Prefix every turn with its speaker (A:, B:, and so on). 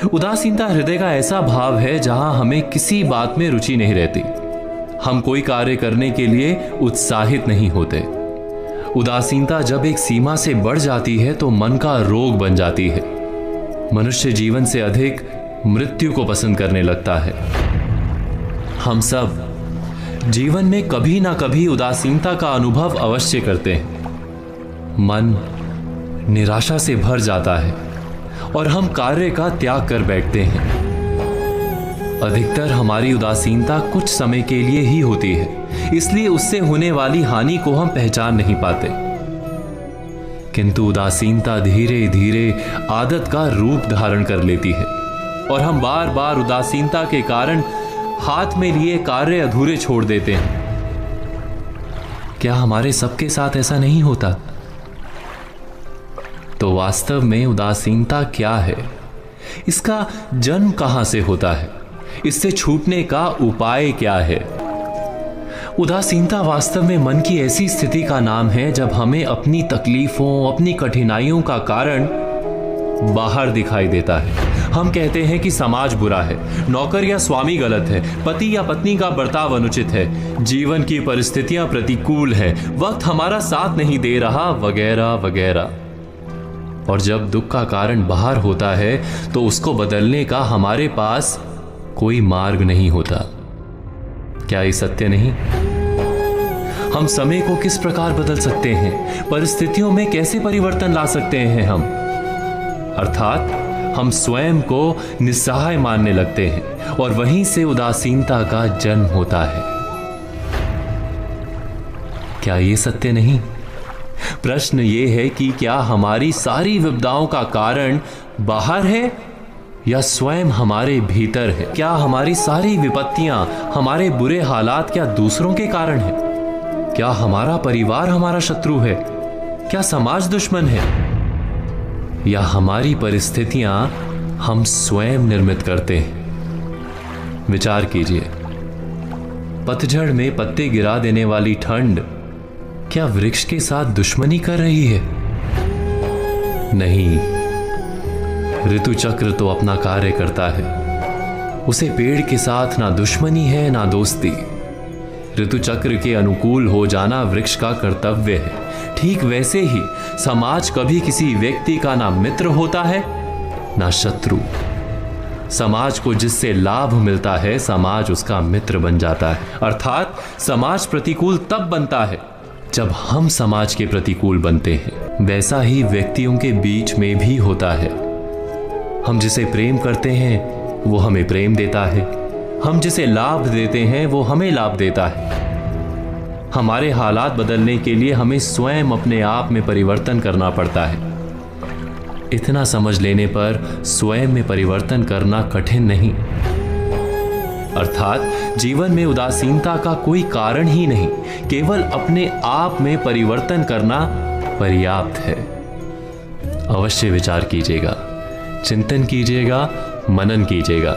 A: उदासीनता हृदय का ऐसा भाव है जहां हमें किसी बात में रुचि नहीं रहती। हम कोई कार्य करने के लिए उत्साहित नहीं होते। उदासीनता जब एक सीमा से बढ़ जाती है तो मन का रोग बन जाती है। मनुष्य जीवन से अधिक मृत्यु को पसंद करने लगता है। हम सब जीवन में कभी ना कभी उदासीनता का अनुभव अवश्य करते हैं। मन निराशा से भर जाता है और हम कार्य का त्याग कर बैठते हैं। अधिकतर हमारी उदासीनता कुछ समय के लिए ही होती है, इसलिए उससे होने वाली हानि को हम पहचान नहीं पाते। किंतु उदासीनता धीरे धीरे आदत का रूप धारण कर लेती है और हम बार बार उदासीनता के कारण हाथ में लिए कार्य अधूरे छोड़ देते हैं। क्या हमारे सबके साथ ऐसा नहीं होता? तो वास्तव में उदासीनता क्या है? इसका जन्म कहां से होता है? इससे छूटने का उपाय क्या है? उदासीनता वास्तव में मन की ऐसी स्थिति का नाम है जब हमें अपनी तकलीफों, अपनी कठिनाइयों का कारण बाहर दिखाई देता है। हम कहते हैं कि समाज बुरा है, नौकर या स्वामी गलत है, पति या पत्नी का बर्ताव अनुचित है, जीवन की परिस्थितियां प्रतिकूल है, वक्त हमारा साथ नहीं दे रहा, वगैरह वगैरह। और जब दुख का कारण बाहर होता है तो उसको बदलने का हमारे पास कोई मार्ग नहीं होता। क्या ये सत्य नहीं? हम समय को किस प्रकार बदल सकते हैं? परिस्थितियों में कैसे परिवर्तन ला सकते हैं हम? अर्थात हम स्वयं को निस्सहाय मानने लगते हैं और वहीं से उदासीनता का जन्म होता है। क्या ये सत्य नहीं? प्रश्न ये है कि क्या हमारी सारी विपदाओं का कारण बाहर है या स्वयं हमारे भीतर है? क्या हमारी सारी विपत्तियां, हमारे बुरे हालात क्या दूसरों के कारण है? क्या हमारा परिवार हमारा शत्रु है? क्या समाज दुश्मन है? या हमारी परिस्थितियां हम स्वयं निर्मित करते हैं? विचार कीजिए, पतझड़ में पत्ते गिरा देने वाली ठंड क्या वृक्ष के साथ दुश्मनी कर रही है? नहीं, ऋतु चक्र तो अपना कार्य करता है। उसे पेड़ के साथ ना दुश्मनी है ना दोस्ती। ऋतु चक्र के अनुकूल हो जाना वृक्ष का कर्तव्य है। ठीक वैसे ही समाज कभी किसी व्यक्ति का ना मित्र होता है ना शत्रु। समाज को जिससे लाभ मिलता है, समाज उसका मित्र बन जाता है। अर्थात समाज प्रतिकूल तब बनता है जब हम समाज के प्रतिकूल बनते हैं। वैसा ही व्यक्तियों के बीच में भी होता है। हम जिसे प्रेम करते हैं वो हमें प्रेम देता है, हम जिसे लाभ देते हैं वो हमें लाभ देता है। हमारे हालात बदलने के लिए हमें स्वयं अपने आप में परिवर्तन करना पड़ता है। इतना समझ लेने पर स्वयं में परिवर्तन करना कठिन नहीं। अर्थात जीवन में उदासीनता का कोई कारण ही नहीं, केवल अपने आप में परिवर्तन करना पर्याप्त है। अवश्य विचार कीजिएगा, चिंतन कीजिएगा, मनन कीजिएगा।